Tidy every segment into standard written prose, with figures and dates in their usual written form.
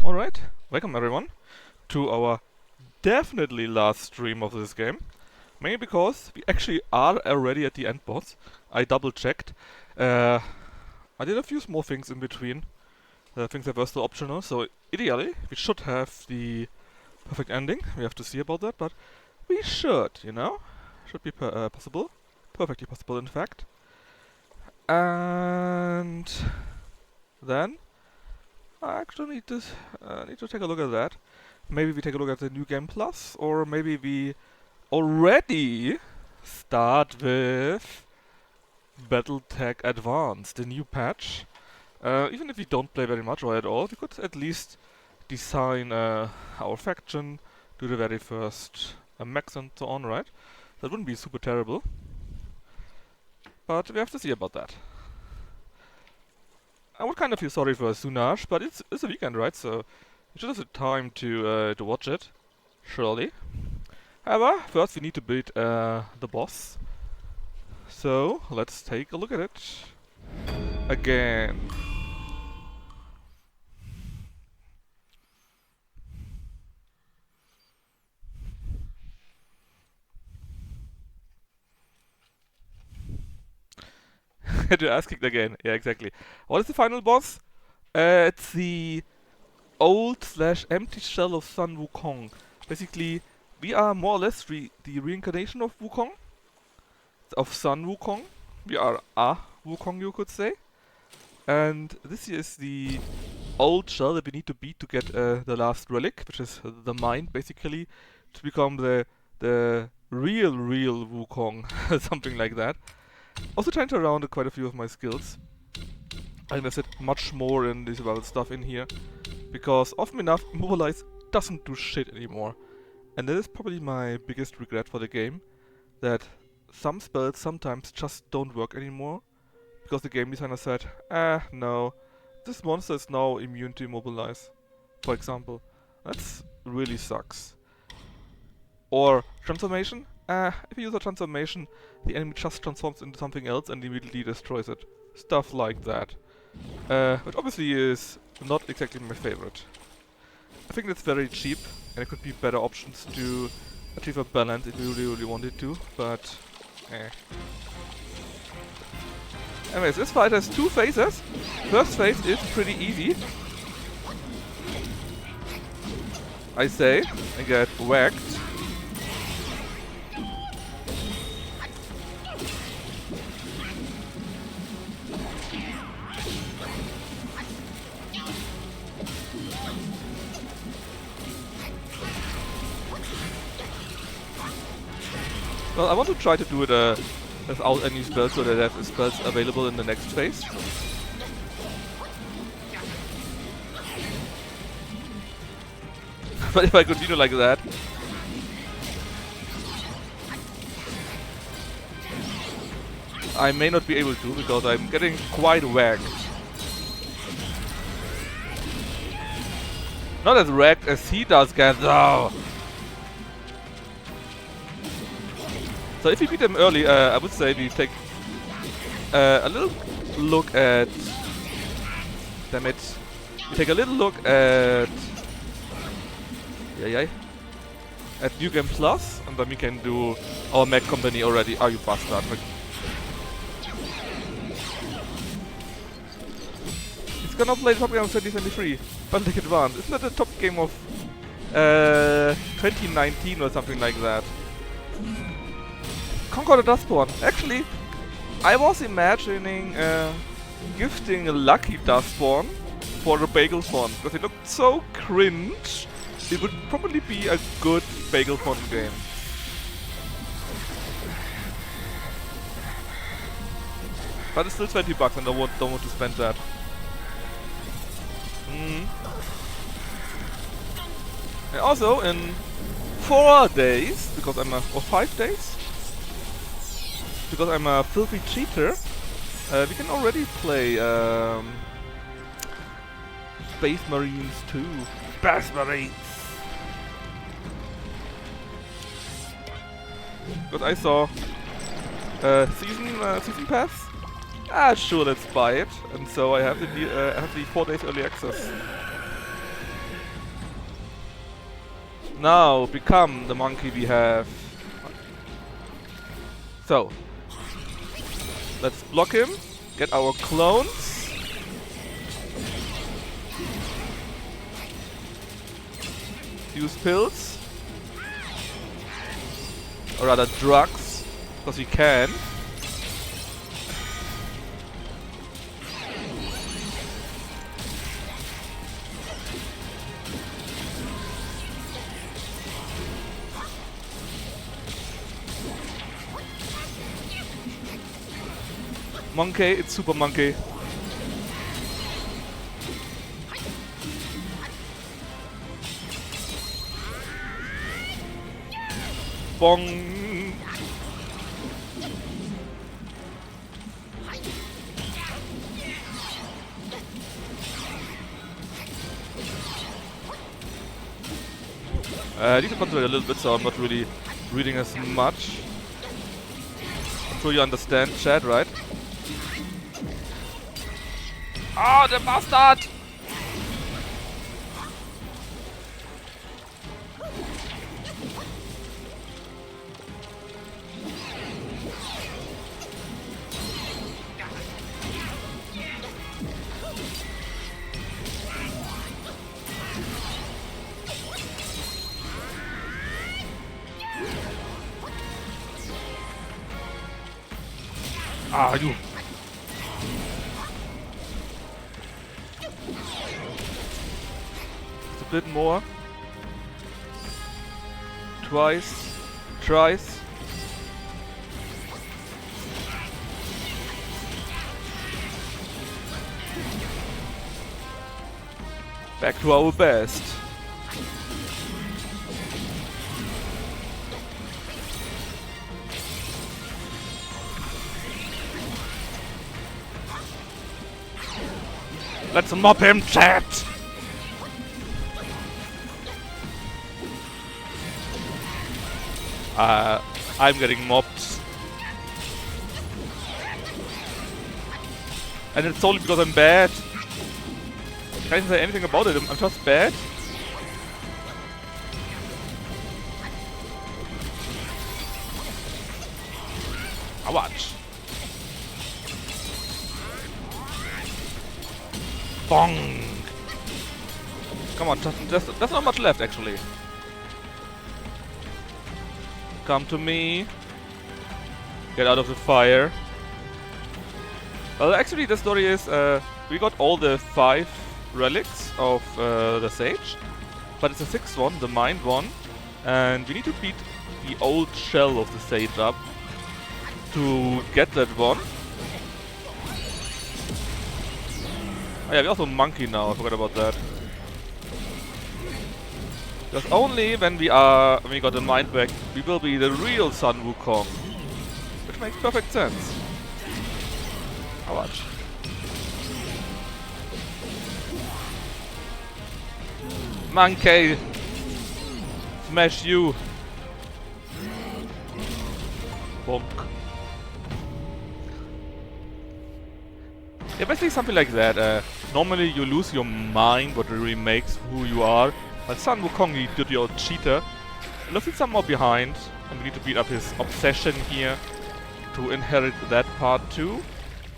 Alright, welcome everyone to our definitely last stream of this game. Mainly because we actually are already at the end boss. I double checked. I did a few small things in between. Things that were still optional, so ideally we should have the perfect ending. We have to see about that, but we should, you know? Should be possible. Perfectly possible, in fact. And then I actually need to take a look at that. Maybe we take a look at the new game plus, or maybe we already start with Battletech Advanced, the new patch. Even if we don't play very much or at all, we could at least design our faction, do the very first mechs and so on, right? That wouldn't be super terrible. But we have to see about that. I would kind of feel sorry for Sunash, but it's a weekend, right? So you should have the time to watch it, surely. However, first we need to beat the boss. So let's take a look at it again. You're asking again. Yeah, exactly. What is the final boss? It's the old/empty shell of Sun Wukong. Basically, we are more or less the reincarnation of Wukong, of Sun Wukong. We are a Wukong, you could say. And this here is the old shell that we need to beat to get the last relic, which is the mind, basically, to become the real Wukong, something like that. Also trying to round quite a few of my skills. I invested much more in this survival stuff in here, because often enough, Mobilize doesn't do shit anymore. And that is probably my biggest regret for the game, that some spells sometimes just don't work anymore, because the game designer said, no, this monster is now immune to Immobilize, for example. That really sucks. Or transformation. If you use a transformation, the enemy just transforms into something else and immediately destroys it. Stuff like that. Which obviously is not exactly my favorite. I think that's very cheap, and there could be better options to achieve a balance if you really wanted to, but Anyways, this fight has two phases. First phase is pretty easy, I say, and get whacked. Well, I want to try to do it without any spells, so that I have spells available in the next phase. But if I continue like that, I may not be able to, because I'm getting quite whacked. Not as whacked as he does get, though! So if we beat him early, I would say we take a little look at... Damn it. We take a little look at... At New Game Plus, and then we can do our mech company already. Oh, you bastard. It's gonna play Top Game of 2023. Battletech Advanced. Isn't that the top game of 2019 or something like that? Conquer the Dustborn. Actually, I was imagining gifting a lucky Dustborn for the Bagel Font, because it looked so cringe. It would probably be a good Bagel Font game. But it's still 20 bucks and I don't want to spend that. And also, in 4 days, because I'm or 5 days? Because I'm a filthy cheater, we can already play Space Marines 2. Space Marines! Because I saw season pass. Sure, let's buy it. And so I have the 4 days early access. Now become the monkey we have. So, let's block him, get our clones. Use pills. Or rather drugs, because we can. Monkey, it's Super Monkey. Bong. I need to concentrate a little bit, so I'm not really reading as much. I'm sure you understand, chat, right? Ah, the bastard! Ah, you! Just a bit more. Twice. Thrice. Back to our best. Let's mop him, chat! I'm getting mopped. And it's only because I'm bad. Can't even say anything about it, I'm just bad. Ouch. Bong! Come on, there's not much left actually. Come to me. Get out of the fire. Well, actually the story is we got all the 5 relics of the sage. But it's the 6th one, the mind one. And we need to beat the old shell of the sage up to get that one. Oh yeah, we also monkey now, I forgot about that. Because only when we got the mind back, we will be the real Sun Wukong. Which makes perfect sense. Ouch. Monkey! Smash you! Bonk. Yeah, basically something like that. Normally you lose your mind, what really makes who you are. But Sun Wukong, he did your cheater. Left it somehow behind, and we need to beat up his obsession here to inherit that part too.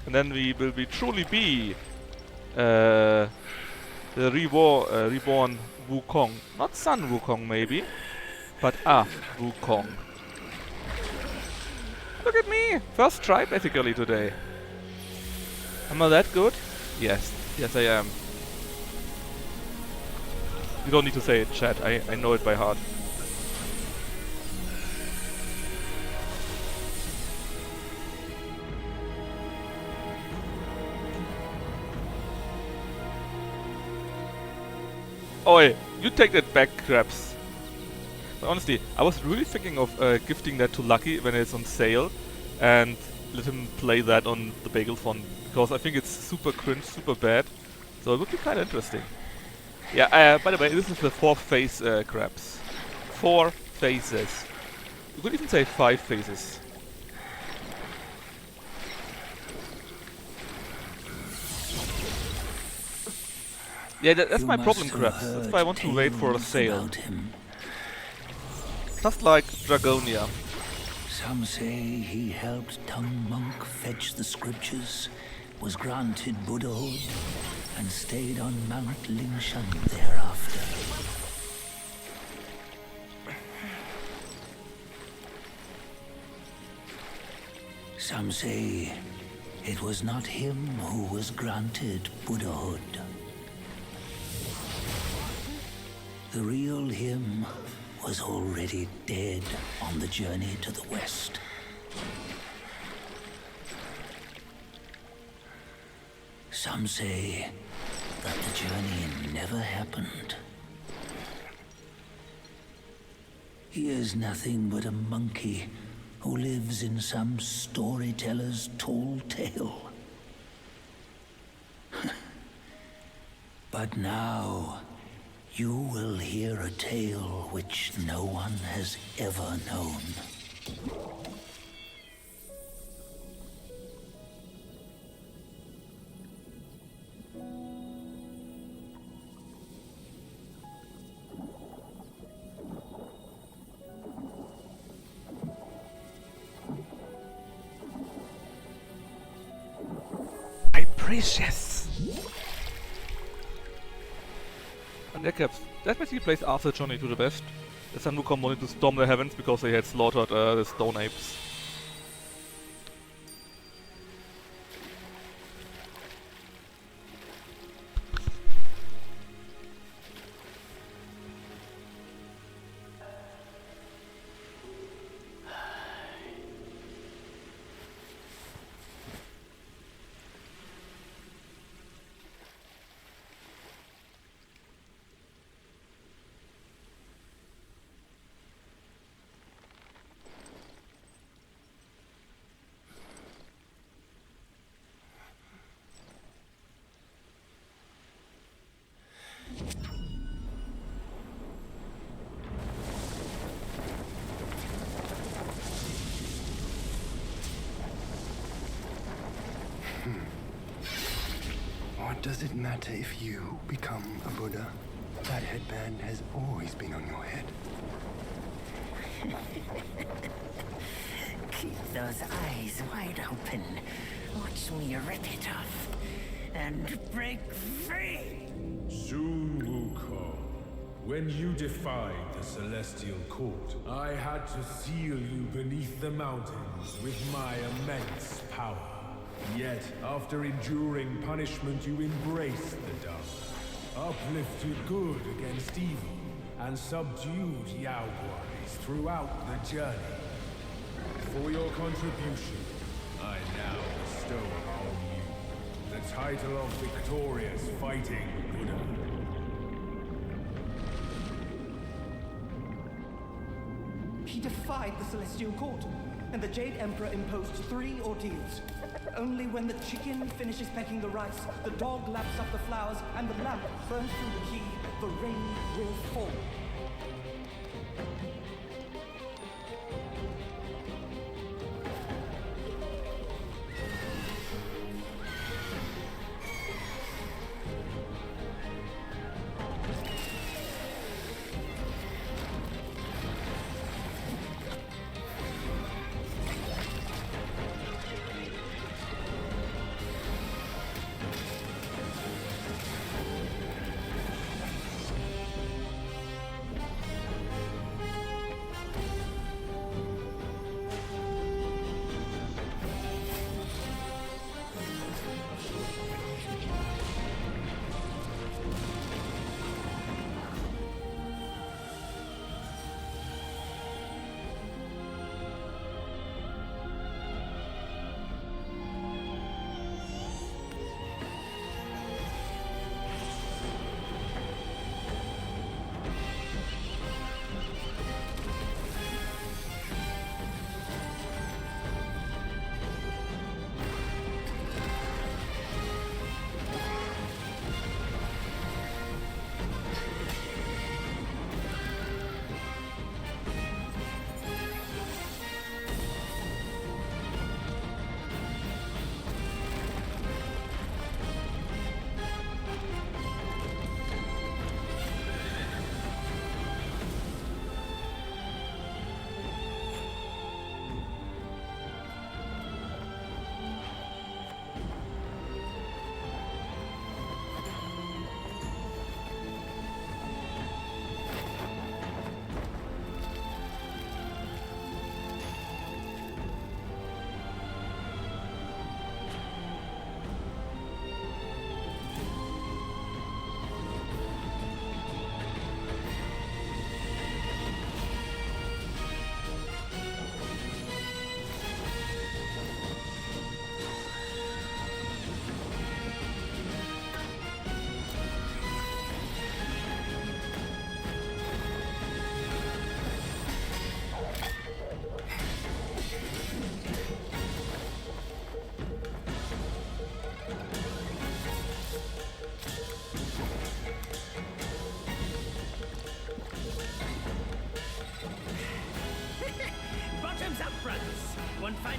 And then we will truly be the reborn Wukong. Not Sun Wukong maybe, but Wukong. Look at me! First try basically today. Am I that good? Yes. Yes I am. You don't need to say it, chat. I know it by heart. Oi, you take that back, Krabs. But honestly, I was really thinking of gifting that to Lucky when it's on sale and let him play that on the bagel font, because I think it's super cringe, super bad. So it would be kind of interesting. Yeah, by the way, this is the 4th phase, Krabs. 4 phases. You could even say 5 phases. Yeah, that's my problem, Krabs. That's why I want to wait for a sale. Just like Dragonia. Some say he helped Tung Monk fetch the scriptures, was granted Buddhahood, and stayed on Mount Lingshan thereafter. Some say it was not him who was granted Buddhahood. The real him was already dead on the journey to the west. Some say that the journey never happened. He is nothing but a monkey who lives in some storyteller's tall tale. But now, you will hear a tale which no one has ever known. I precious. And that basically plays after Journey to the West. The Sun Wukong wanted to storm the heavens because they had slaughtered the stone apes. What does it matter if you become a Buddha? That headband has always been on your head. Keep those eyes wide open. Watch me rip it off and break free. Sun Wukong, when you defied the Celestial Court, I had to seal you beneath the mountains with my immense power. Yet, after enduring punishment, you embraced the dark, uplifted good against evil, and subdued Yao Guais throughout the journey. For your contribution, I now bestow upon you the title of Victorious Fighting Buddha. He defied the Celestial Court, and the Jade Emperor imposed 3 ordeals. Only when the chicken finishes pecking the rice, the dog laps up the flowers, and the lamp burns through the key, the rain will fall.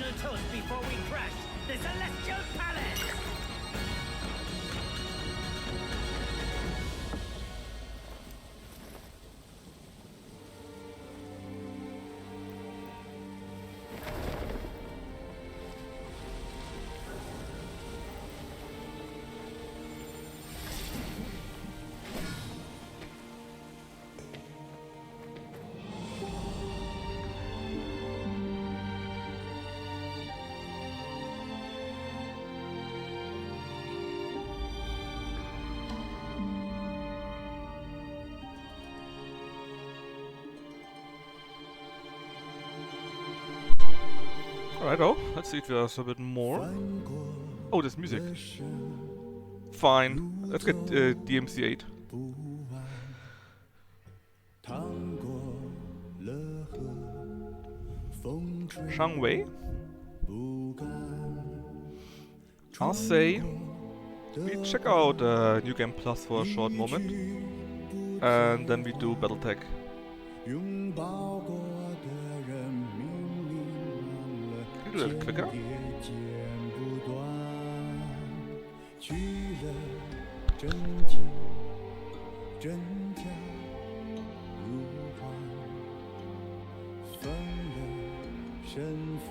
final toast before we crush the Celestial Palace! Alright, oh, let's see if there's a bit more. Oh, there's music. Fine. Let's get DMC 8. Shang Wei? I'll say we check out New Game Plus for a short moment. And then we do Battletech. 拥抱过的人明明忘了， Can you do that quicker? 也剪不断，去了真情真假如幻，分了身份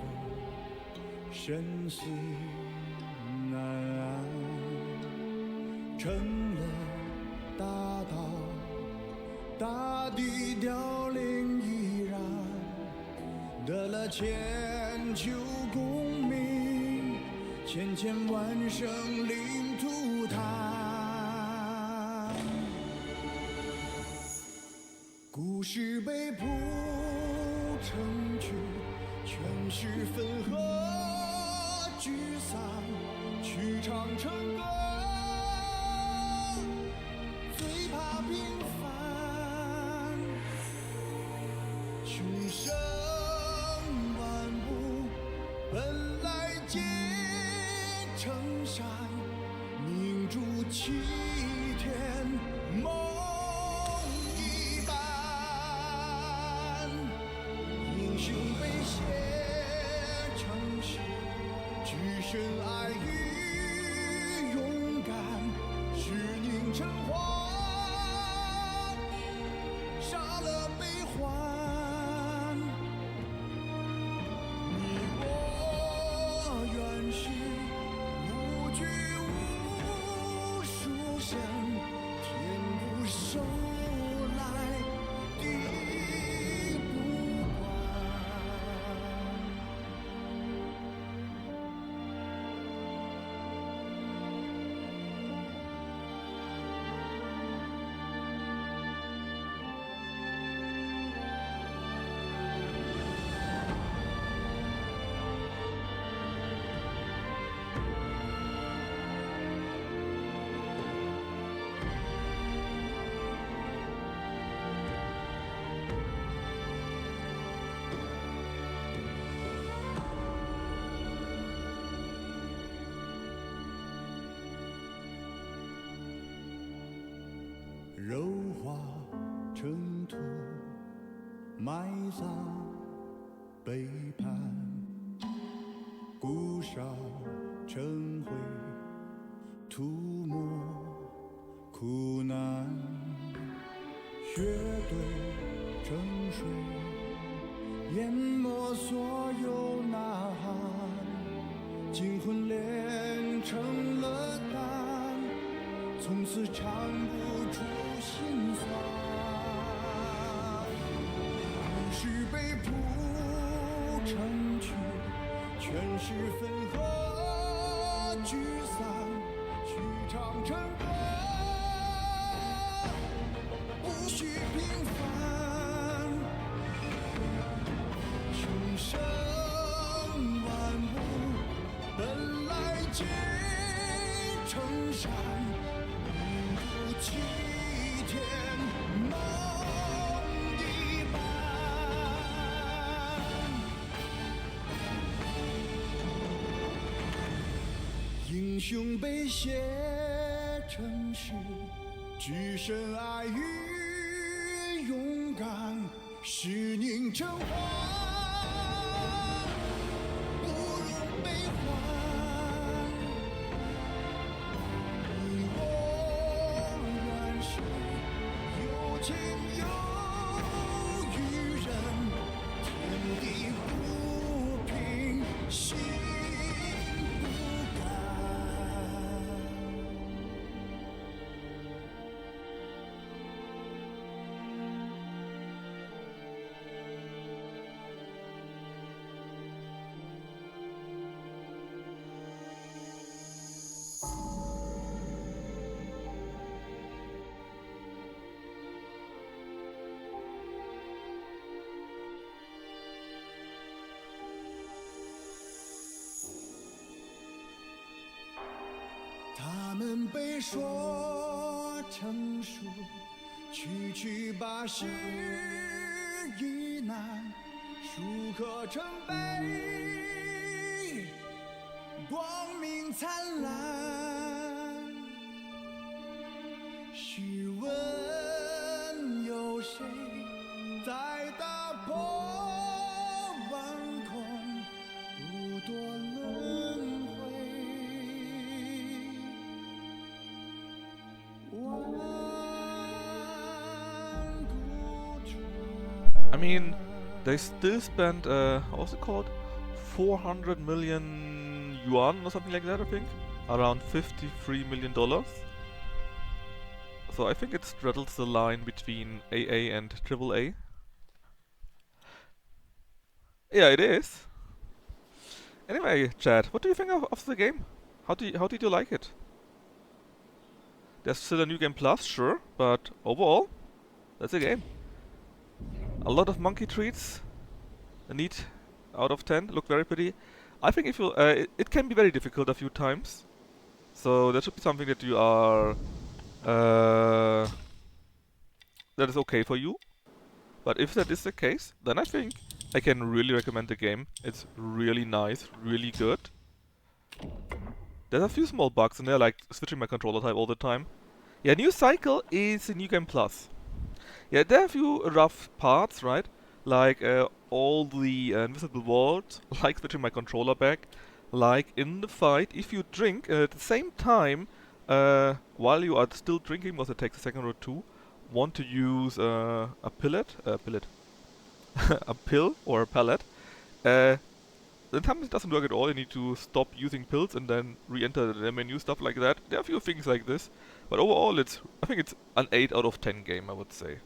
生死难安，成了大道。 大地凋零依然，得了千秋功名，千千万生灵涂炭。故事被谱成曲，全是分合聚散，曲唱成歌，最怕平凡。 群生万物本来皆成山，凝铸齐天梦一般。英雄被写成诗，只身爱与勇敢，是凝成花，杀了悲欢。 手来敌不关。肉化成土，埋葬背叛，骨烧成灰，涂抹苦难，血兑成水，淹没所有呐喊，惊魂炼成了胆，从此尝不出。 心酸，故事被谱成曲，全是分合聚散，曲唱成歌，不许平凡。群生万物本来皆成山，凝固齐。 天梦一般，英雄被写成诗，只身爱与勇敢，是凝成花，不情有余人，天地不平，心不甘。他们被说成熟，区区八十一难，树可成碑，光明灿烂。试问有谁在打破万空，不堕轮回？I mean, they still spent, what's it called? 400 million yuan or something like that, I think? Around $53 million. So I think it straddles the line between AA and AAA. Yeah, it is. Anyway, Chad, what do you think of the game? How did you like it? There's still a new game plus, sure, but overall, that's a game. A lot of monkey treats. A neat out of 10. Look very pretty. I think if you, it can be very difficult a few times. So that should be something that you are, that is okay for you. But if that is the case, then I think I can really recommend the game. It's really nice, really good. There's a few small bugs in there, like switching my controller type all the time. Yeah, New Cycle is a new game plus. Yeah, there are a few rough parts, right? Like all the invisible walls, like switching my controller back, like in the fight, if you drink at the same time, while you are still drinking, because it takes a second or two, want to use a a pill or a pellet, then sometimes it doesn't work at all. You need to stop using pills and then re-enter the menu, stuff like that. There are a few things like this, but overall, I think it's an 8 out of 10 game, I would say.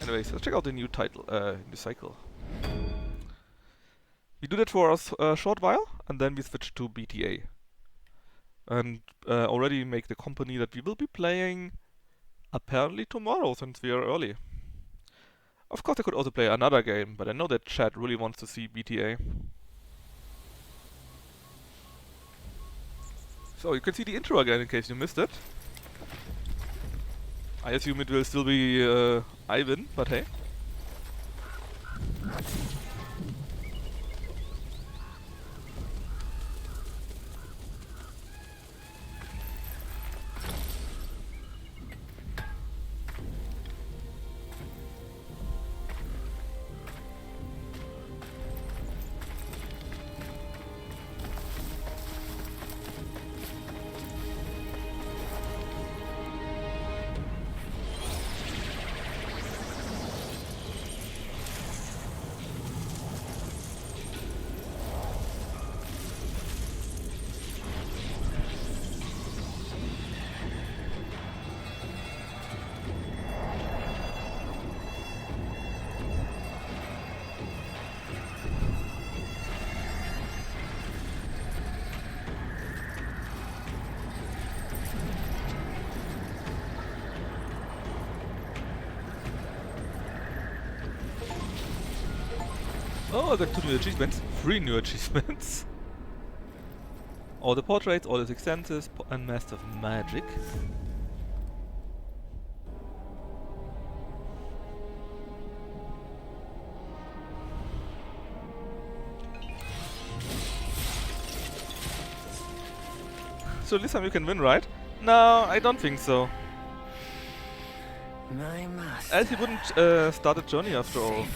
Anyways, let's check out the new title, New Cycle. We do that for a short while, and then we switch to BTA. And already make the company that we will be playing apparently tomorrow, since we are early. Of course, I could also play another game, but I know that chat really wants to see BTA. So you can see the intro again in case you missed it. I assume it will still be Ivan, but hey. Oh, I got 2 new achievements. 3 new achievements. All the portraits, all the six senses, and Master of Magic. So this time you can win, right? No, I don't think so. My master. Else you wouldn't start a journey after all.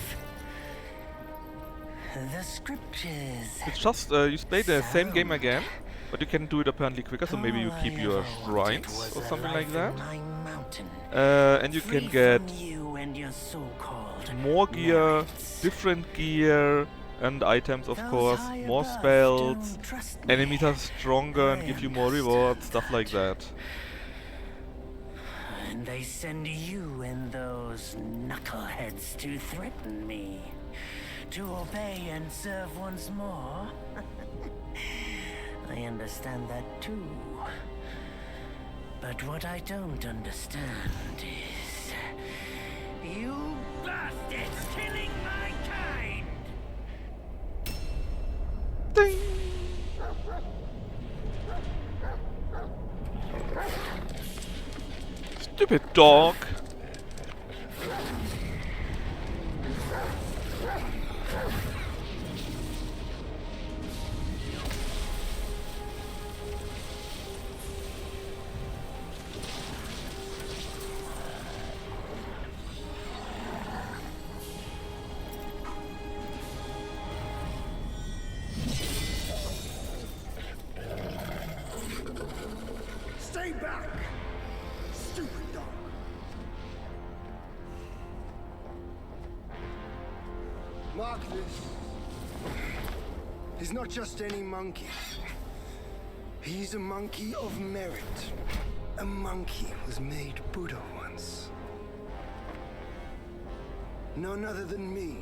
The scriptures. It's just you play the same game again, but you can do it apparently quicker, so maybe you keep your shrines or something like that. mountain. And you Free can get from you and your so-called more gear, merits. different gear, and items of Those course, high more above spells, don't trust me. enemies are stronger and I give you more understand rewards, stuff like that. that. And they send you and those knuckleheads to threaten me. To obey and serve once more. I understand that too. But what I don't understand is... you bastards killing my kind! Ding! Stupid dog! Stay back! Stupid dog! Mark this. He's not just any monkey. He's a monkey of merit. A monkey was made Buddha once. None other than me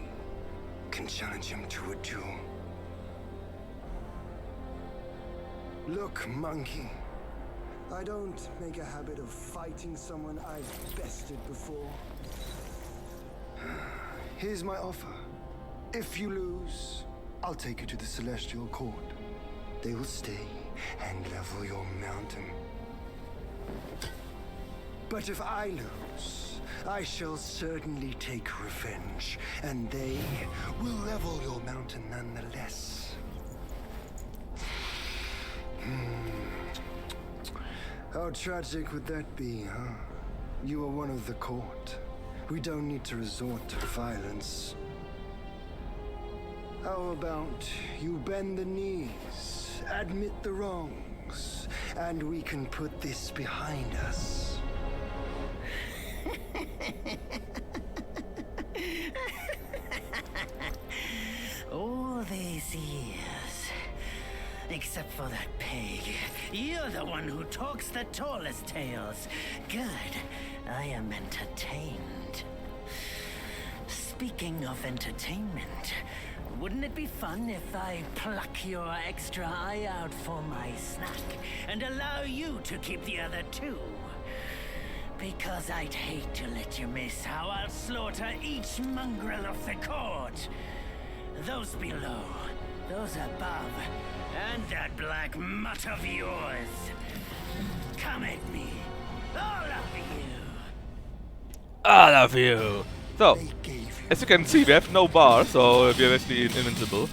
can challenge him to a duel. Look, monkey. I don't make a habit of fighting someone I've bested before. Here's my offer. If you lose, I'll take you to the Celestial Court. They will stay and level your mountain. But if I lose, I shall certainly take revenge, and they will level your mountain nonetheless. How tragic would that be, huh? You are one of the court. We don't need to resort to violence. How about you bend the knees, admit the wrongs, and we can put this behind us? All these years, except for that pig, you're the one who talks the tallest tales. Good, I am entertained. Speaking of entertainment, wouldn't it be fun if I pluck your extra eye out for my snack and allow you to keep the other two? Because I'd hate to let you miss how I'll slaughter each mongrel of the court. Those below, those above, and that black mutt of yours. Come at me, all of you. All of you! So, They gave you as you can see, we have no bar, so we're basically invincible.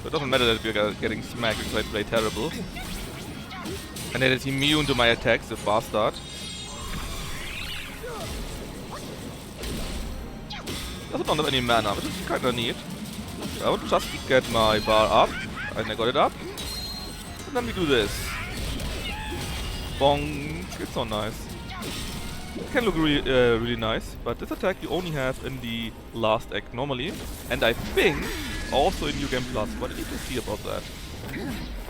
So it doesn't matter that we're getting smacked because I play terrible. And that it's immune to my attacks, the bastard. Doesn't have any mana, which is kinda neat. I would just get my bar up, and I got it up. And then we do this. Bonk, it's so nice. It can look really, really nice, but this attack you only have in the last act normally. And I think also in New Game Plus. What did you see about that?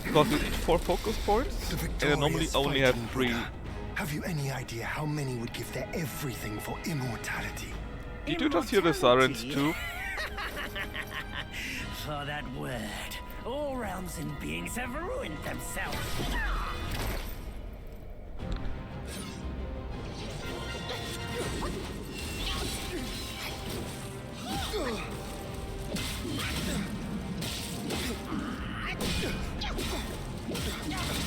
Because you need 4 focus points, The and I normally victorious only have fighting 3. Buddha. Have you any idea how many would give their everything for immortality? Did you just hear the sirens too? For that word, all realms and beings have ruined themselves.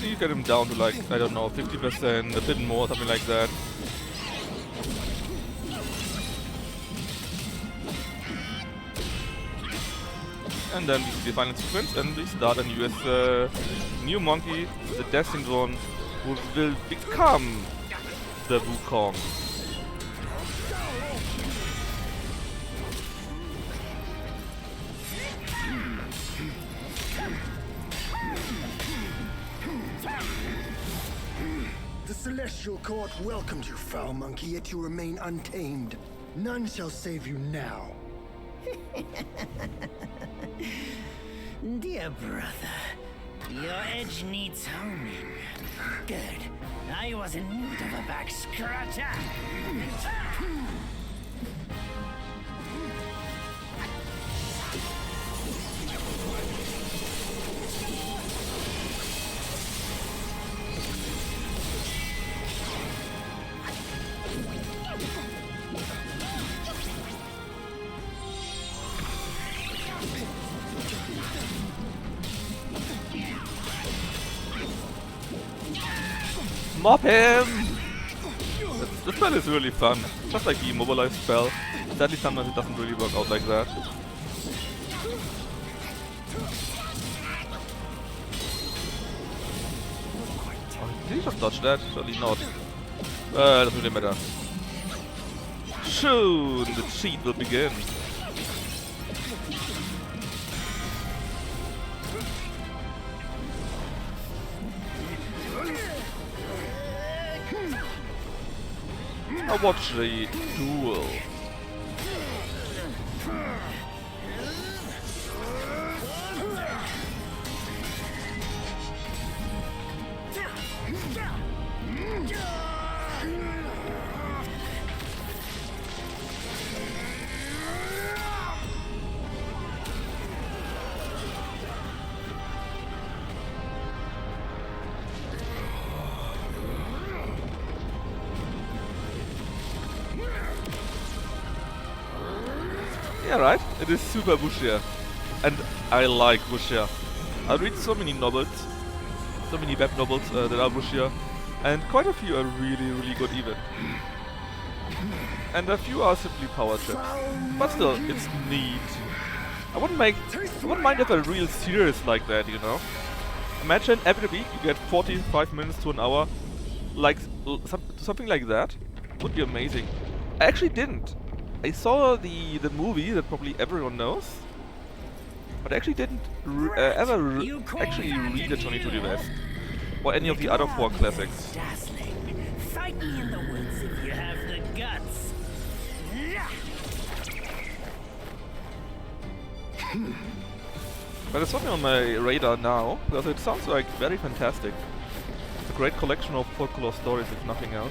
You get him down to like, I don't know, 50%, a bit more, something like that. And then we see the final sequence, and we start a new monkey, the destined one, who will become the Wukong. Celestial Court welcomes you, foul monkey, yet you remain untamed. None shall save you now. Dear brother, your edge needs honing. Good. I was in need of a back scratcher. Mob him! This spell is really fun. Just like the immobilize spell. Sadly sometimes it doesn't really work out like that. Oh, did he just dodge that? Surely not. Doesn't really matter. Soon the cheat will begin. Now watch the duel. Yeah, right? It is super wuxia. And I like wuxia. I read so many novels, so many web novels that are wuxia, and quite a few are really, really good even. And a few are simply power trips. But still, it's neat. I wouldn't mind if a real series like that, you know? Imagine every week you get 45 minutes to an hour, like something like that. Would be amazing. I actually didn't. I saw the movie that probably everyone knows, but I actually didn't ever actually read the Journey to the West or any of the other 4 classics. Dazzling. Fight me in the woods if you have the guts. But it's something on my radar now, because it sounds like very fantastic. It's a great collection of folklore stories, if nothing else.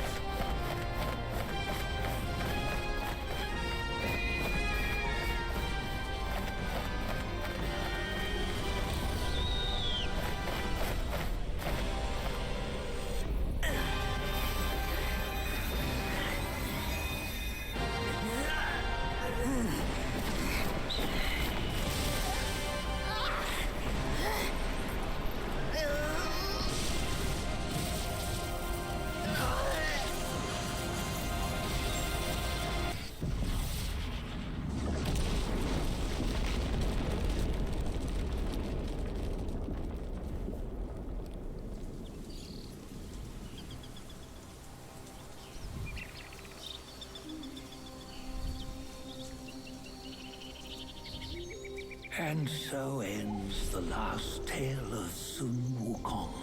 And so ends the last tale of Sun Wukong.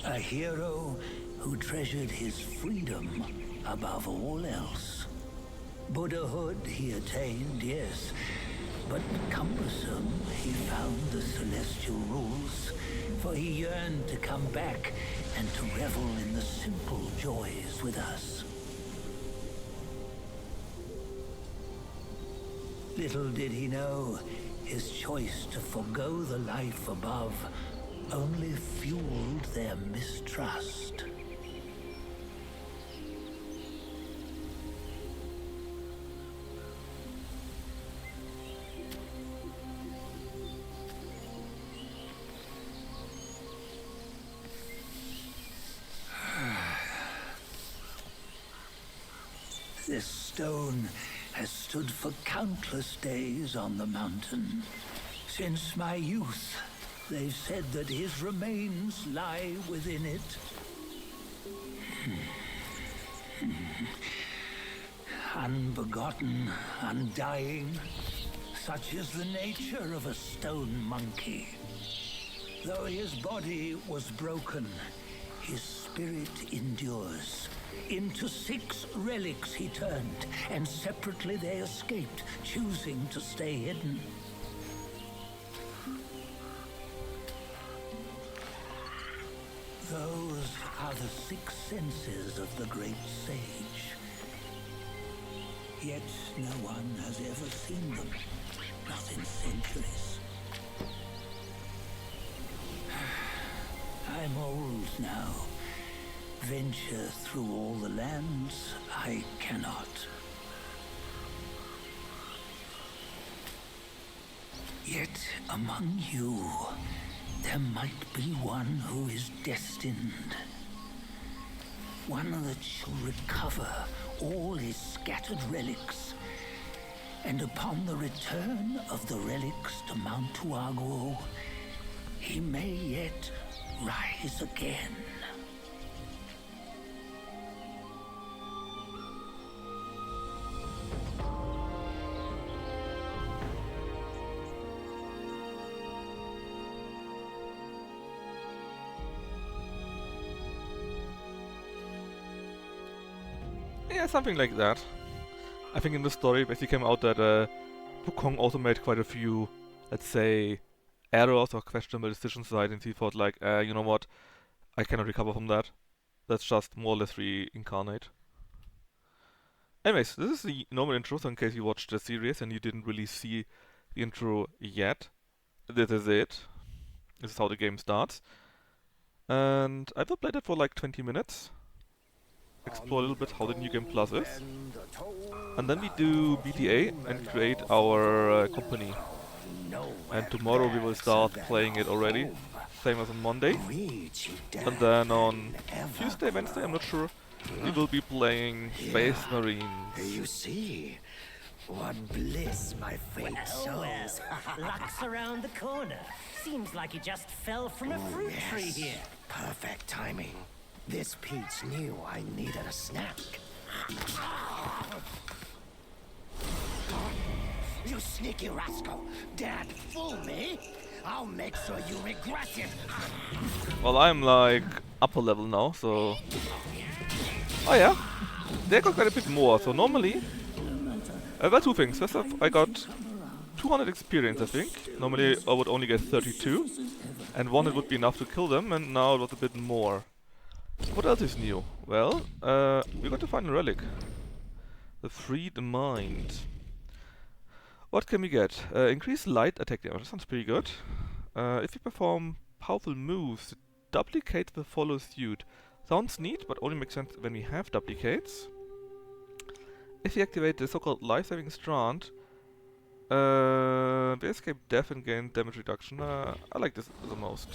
A hero who treasured his freedom above all else. Buddhahood he attained, yes, but cumbersome he found the celestial rules, for he yearned to come back and to revel in the simple joys with us. Little did he know, his choice to forgo the life above only fueled their mistrust. This stone has stood for countless days on the mountain. Since my youth, they've said that his remains lie within it. Unbegotten, undying, such is the nature of a stone monkey. Though his body was broken, His spirit endures. Into 6 relics he turned, and separately they escaped, choosing to stay hidden. Those are the 6 senses of the great sage. Yet no one has ever seen them, not in centuries. I'm old now. Venture through all the lands I cannot. Yet among you, there might be one who is destined. One that shall recover all his scattered relics. And upon the return of the relics to Mount Tuaguo, he may yet rise again. Yeah, something like that. I think in the story basically came out that Wukong also made quite a few, let's say, errors or questionable decisions, right? And he thought like, you know what, I cannot recover from that. Let's just more or less reincarnate. Anyways, this is the normal intro, so in case you watched the series and you didn't really see the intro yet, this is it. This is how the game starts. And I will play that for like 20 minutes. Explore a little bit how the New Game Plus is. And then we do BTA and create our company. And tomorrow we will start playing it already, same as on Monday. And then on Tuesday, Wednesday, I'm not sure, we will be playing Space Marines. You see, what bliss my fate shows. Luck's around the corner. Seems like he just fell from a fruit tree here. Perfect timing. This Peach knew I needed a snack. You sneaky rascal! Dad, fool me! I'll make sure you regret it! Well, I'm like upper level now, so... Oh yeah, they got quite a bit more, so normally... well, 2 things. First off, I got 200 experience, I think. Normally I would only get 32. And 1 it would be enough to kill them, and now it was a bit more. What else is new? Well, we got to find a relic. The Freed Mind. What can we get? Increase light attack damage. That sounds pretty good. If you perform powerful moves, it duplicates the follow suit. Sounds neat, but only makes sense when we have duplicates. If you activate the so-called life-saving strand, they escape death and gain damage reduction. I like this the most.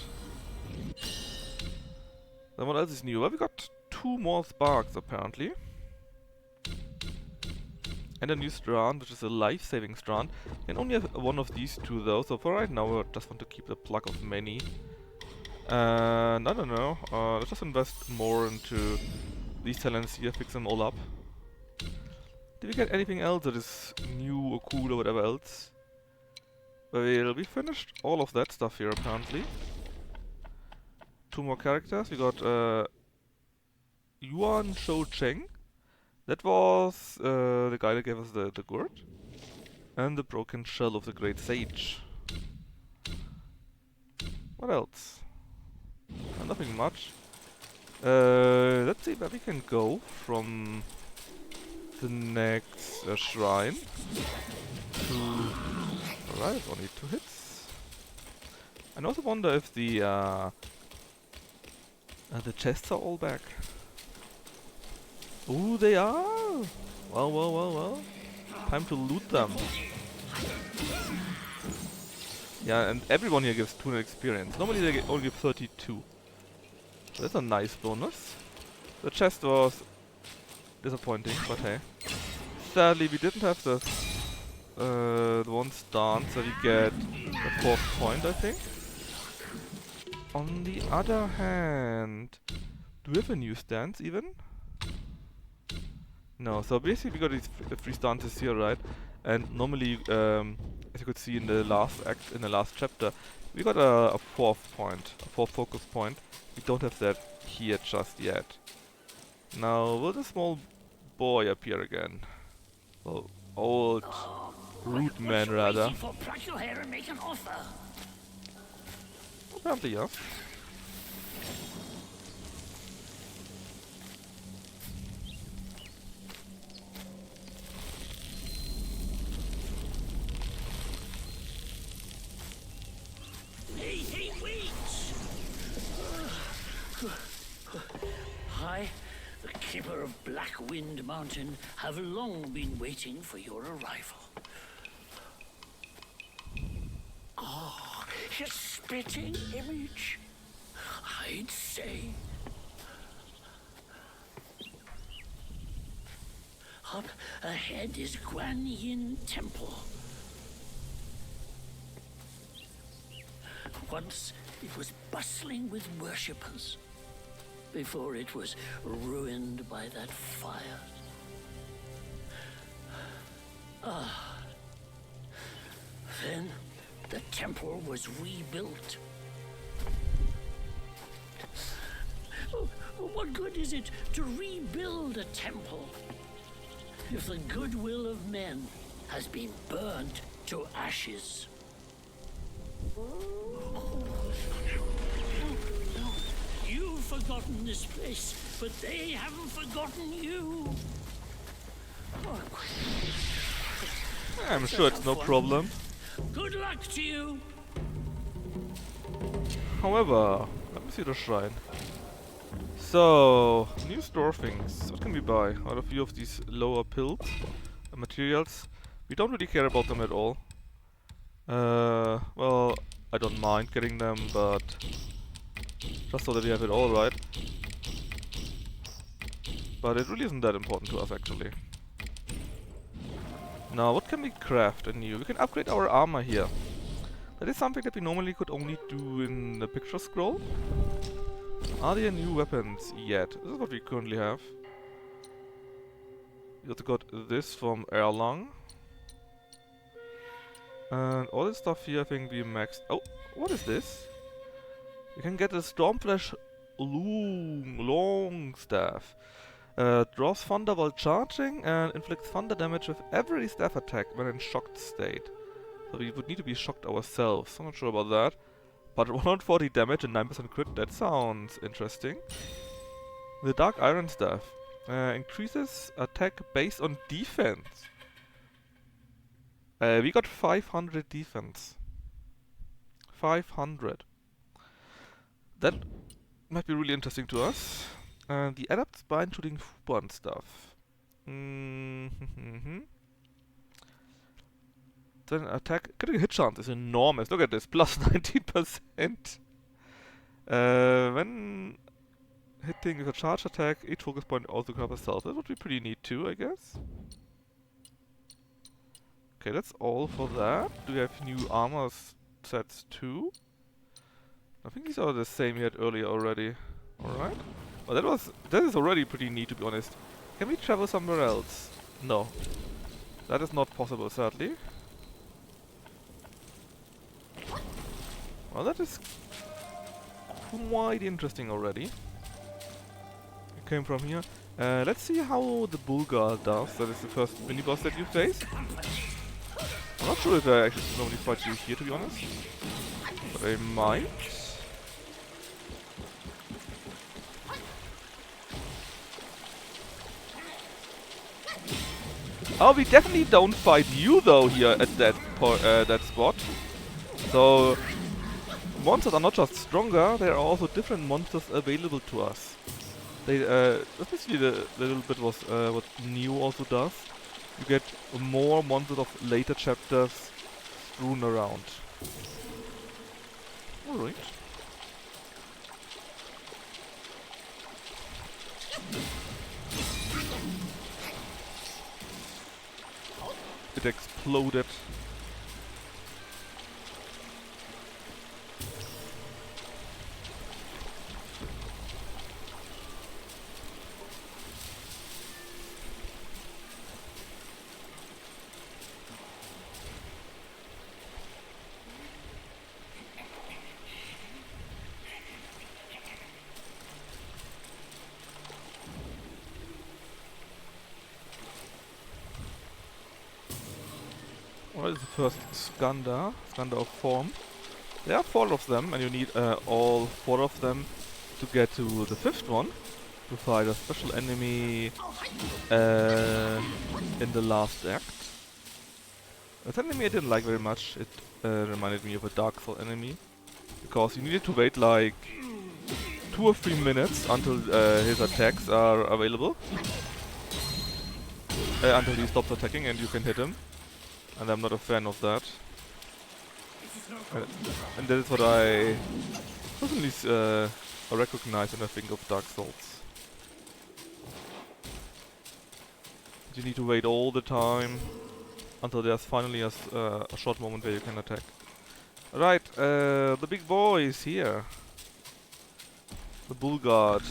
Then what else is new? Well, we got 2 more sparks apparently. And a new strand, which is a life-saving strand. Can only have 1 of these 2 though, so for right now I just want to keep the plug of many. And I don't know, let's just invest more into these talents here, fix them all up. Did we get anything else that is new or cool or whatever else? Well, we finished all of that stuff here apparently. 2 more characters. We got Yuan Shou Cheng. That was the guy that gave us the gourd. And the broken shell of the great sage. What else? Nothing much. Let's see where we can go from the next shrine. Alright, only 2 hits. I also wonder if the chests are all back. Ooh, they are! Well, well, well, well. Time to loot them. Yeah, and everyone here gives 200 experience. Normally they only give 32. So that's a nice bonus. The chest was disappointing, but hey. Sadly, we didn't have the 1 stance, so we get the 4th point, I think. On the other hand, do we have a new stance even? No, so basically we got these 3 stances here, right? And normally, as you could see in the last act, in the last chapter, We got a fourth point, a fourth focus point. We don't have that here just yet. Now, will the small boy appear again? Well, old rude man rather. For pluck your hair and make an offer. Apparently, yes. Hey, wait! I, the keeper of Black Wind Mountain, have long been waiting for your arrival. Ah, his spitting image, I'd say. Up ahead is Guan Yin Temple. Once it was bustling with worshippers, before it was ruined by that fire. Then the temple was rebuilt. What good is it to rebuild a temple if the goodwill of men has been burned to ashes? You've forgotten this place, but they haven't forgotten you. I'm sure it's no problem. Good luck to you. However, let me see the shrine. So, new store things. What can we buy? Out of a few of these lower pills, materials. We don't really care about them at all. Well, I don't mind getting them, but just so that we have it all, right? But it really isn't that important to us, actually. Now, what can we craft anew? We can upgrade our armor here. That is something that we normally could only do in the picture scroll. Are there new weapons yet? This is what we currently have. We also got this from Erlang. And all this stuff here I think we maxed. Oh, what is this? You can get a Stormflash long staff. Draws thunder while charging and inflicts thunder damage with every staff attack when in shocked state. So we would need to be shocked ourselves. I'm not sure about that. But 140 damage and 9% crit, that sounds interesting. The Dark Iron Staff increases attack based on defense. We got 500 defense. 500. That might be really interesting to us. The Adept Spine Shooting Fuban stuff. Then attack critical hit chance is enormous. Look at this, plus 19%. When hitting with a charge attack, each focus point also covers self. That would be pretty neat too, I guess. Okay, that's all for that. Do we have new armor sets too? I think these are the same we had earlier already. Alright. Well, that is already pretty neat, to be honest. Can we travel somewhere else? No. That is not possible, sadly. Well, that is quite interesting already. It came from here. Let's see how the Bulgar does. That is the first mini-boss that you face. I'm not sure if I actually normally fight you here, to be honest. But I might. Oh, we definitely don't fight you though here at that spot. So monsters are not just stronger; there are also different monsters available to us. That's basically the little bit was what new also does. You get more monsters of later chapters strewn around. Alright. It exploded. What is the first Skanda? Skanda of form. There are 4 of them, and you need all 4 of them to get to the 5th one, to fight a special enemy in the last act. This enemy I didn't like very much. It reminded me of a Dark Soul enemy, because you needed to wait like 2 or 3 minutes until his attacks are available. Until he stops attacking and you can hit him. And I'm not a fan of that. And that is what I personally recognize when I think of Dark Souls. You need to wait all the time until there's finally a short moment where you can attack. Right, the big boy is here. The bull guard.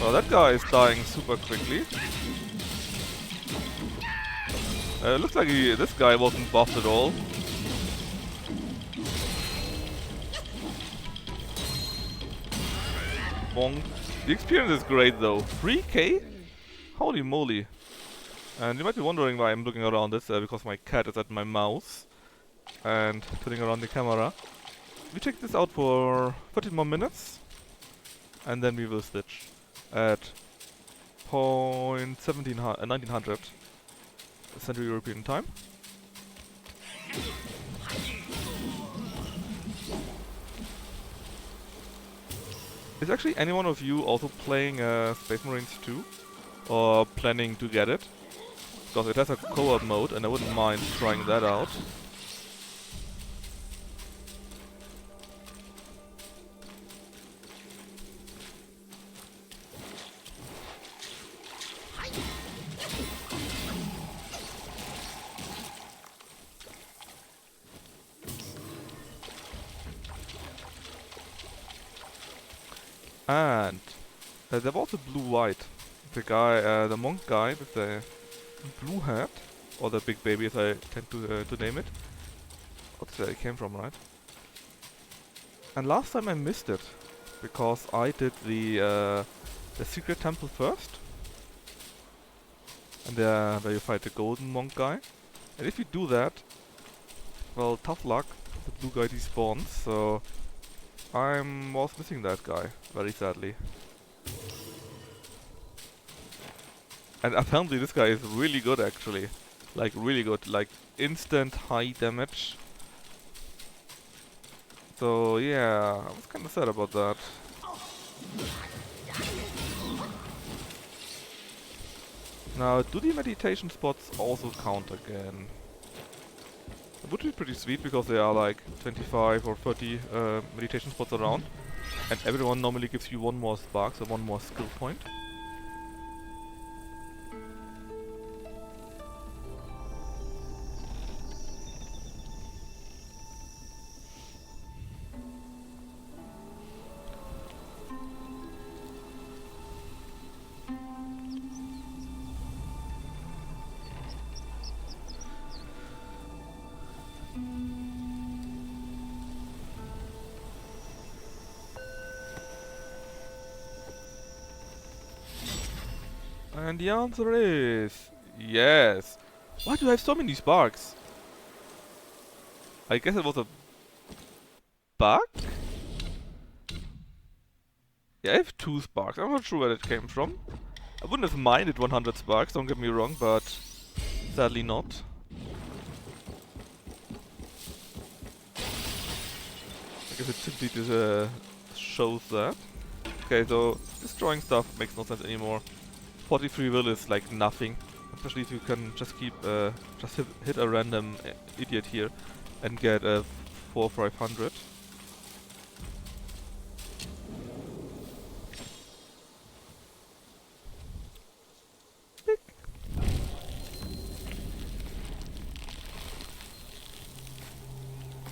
Well, that guy is dying super quickly. Looks like this guy wasn't buffed at all. Bonk. The experience is great though. 3k? Holy moly. And you might be wondering why I'm looking around this, because my cat is at my mouse and turning around the camera. We check this out for 30 more minutes and then we will switch at 1900 Central European time. Is actually any one of you also playing Space Marines 2? Or planning to get it? Because it has a co-op mode and I wouldn't mind trying that out. And there was a blue-white. The guy, the monk guy with the blue hat, or the big baby as I tend to name it. That's where it came from, right? And last time I missed it, because I did the secret temple first. And there where you fight the golden monk guy. And if you do that, well, tough luck, the blue guy despawns, so I was missing that guy, very sadly. And apparently this guy is really good actually. Like really good, like instant high damage. So yeah, I was kinda sad about that. Now, do the meditation spots also count again? It would be pretty sweet because there are like 25 or 30 meditation spots around. And everyone normally gives you 1 more spark, so 1 more skill point. And the answer is yes. Why do I have so many sparks? I guess it was a bug? Yeah, I have 2 sparks. I'm not sure where that came from. I wouldn't have minded 100 sparks, don't get me wrong, but sadly not. I guess it simply just shows that. Okay, so destroying stuff makes no sense anymore. 43 will is like nothing, especially if you can just keep just hit a random idiot here and get a 4 or 500. Pick.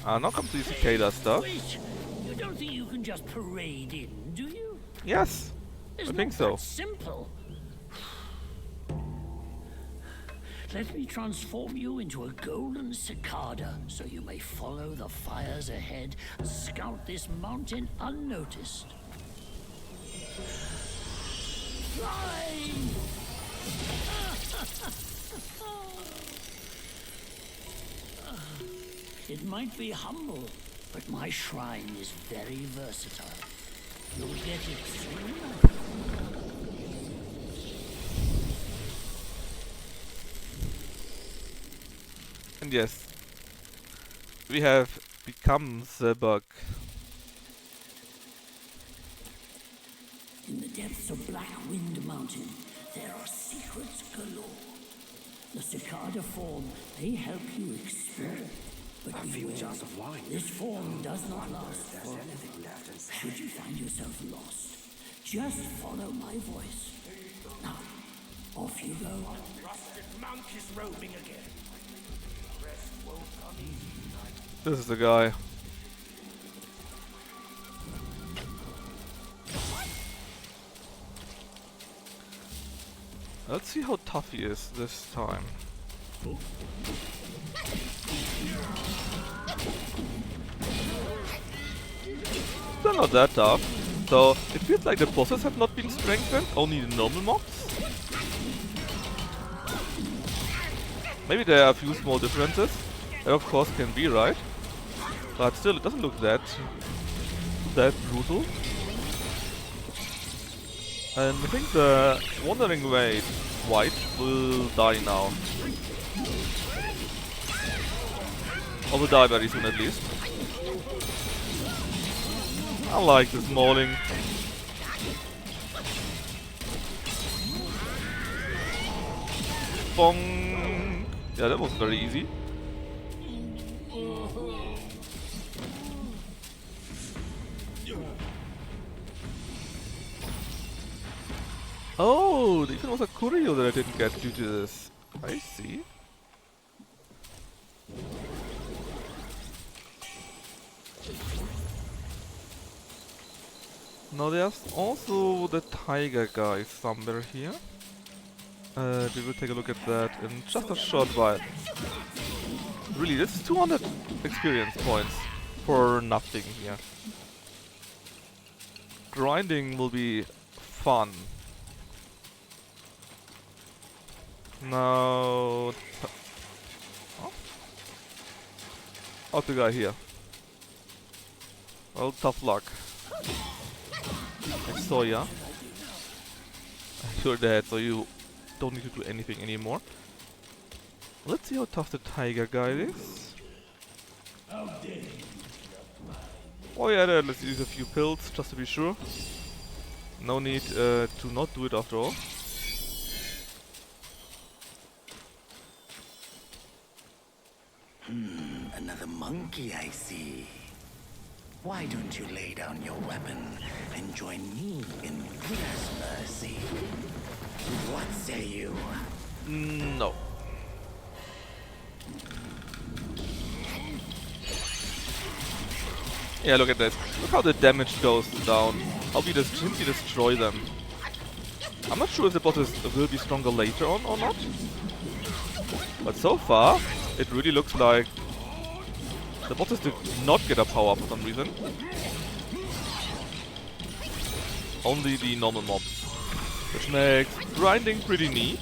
Now comes the cicada stuff. Wait! You don't think you can just parade in, do you? Yes, It's I think not so. that simple. Let me transform you into a golden cicada, so you may follow the fires ahead and scout this mountain unnoticed. Fly! It might be humble, but my shrine is very versatile. You'll get it soon. And yes, we have become the bug. In the depths of Black Wind Mountain, there are secrets galore. The cicada form may help you explore. But beware, this form does not last forever. Should you find yourself lost, just follow my voice. Now, off you go. Trusted monk is roaming again. Rest won't come easy. This is the guy. Let's see how tough he is this time. They're not that tough. So it feels like the bosses have not been strengthened, only the normal mobs. Maybe there are a few small differences. There of course can be, right? But still, it doesn't look that brutal. And I think the Wandering White will die now. Or will die very soon at least. I like this mauling. Bong! Yeah, that was very easy. Oh, there even was a Kurio that I didn't get due to this. I see. Now there's also the tiger guy somewhere here. We will take a look at that in just a short while. Really, this is 200 experience points for nothing here. Grinding will be fun. Now... Oh? How's the guy here? Well, tough luck. I saw ya. You're dead, so you don't need to do anything anymore. Let's see how tough the tiger guy is. Oh yeah, let's use a few pills just to be sure. No need to not do it after all. Another monkey, I see. Why don't you lay down your weapon and join me in Buddha's mercy? What say you? No. Yeah, look at this. Look how the damage goes down. How we just simply destroy them. I'm not sure if the bosses will be stronger later on or not. But so far, it really looks like the bosses did not get a power for some reason. Only the normal mobs. Which makes grinding pretty neat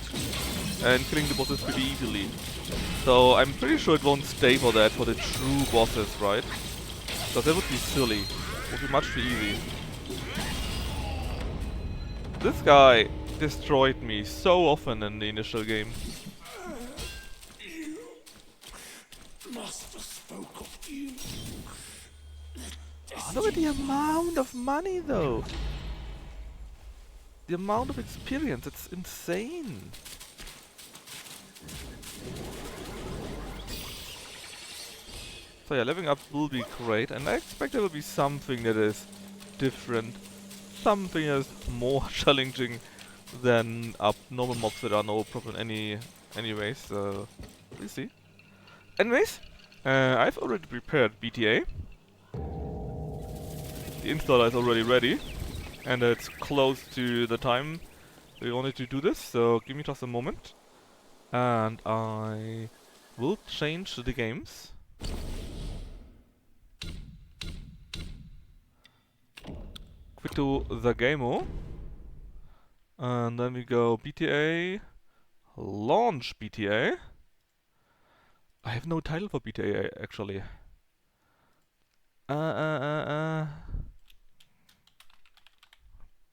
and killing the bosses pretty easily. So I'm pretty sure it won't stay for that for the true bosses, right? Because that would be silly. It would be much too easy. This guy destroyed me so often in the initial game. Master spoke of you. Oh, look at the amount of money though. The amount of experience, it's insane. So yeah, leveling up will be great, and I expect there will be something that is different. Something that is more challenging than normal mobs that are no problem anyways, so we'll see. Anyways, I've already prepared BTA. The installer is already ready, and it's close to the time we wanted to do this, so give me just a moment. And I will change the games. Quick to the game-o. And then we go BTA, launch BTA. I have no title for BTA actually. Uh.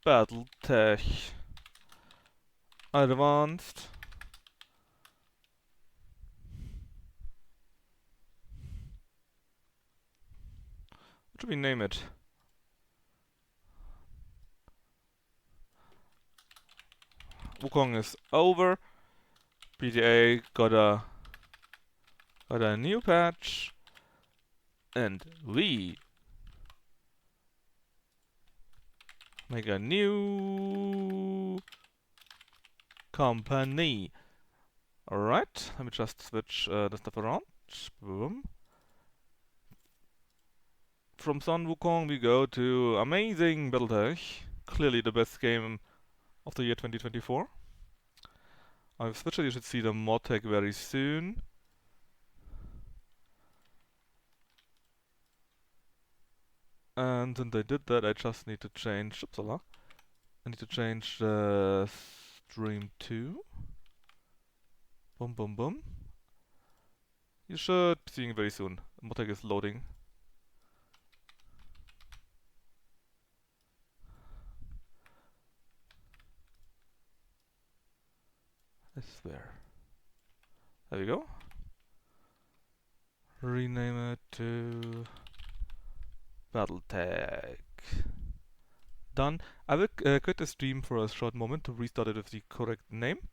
Battletech. Advanced. What should we name it? Wukong is over. BTA got a new patch. And we make a new company. Alright, let me just switch the stuff around. Boom. From Sun Wukong we go to amazing Battletech. Clearly the best game of the year 2024. I've switched it, you should see the mod tag very soon. And since I did that, I just need to change, upsala. I need to change the stream to. Boom, boom, boom. You should be seeing very soon. Mod tag is loading. I swear. There we go. Rename it to Battletech. Done. I will quit the stream for a short moment to restart it with the correct name.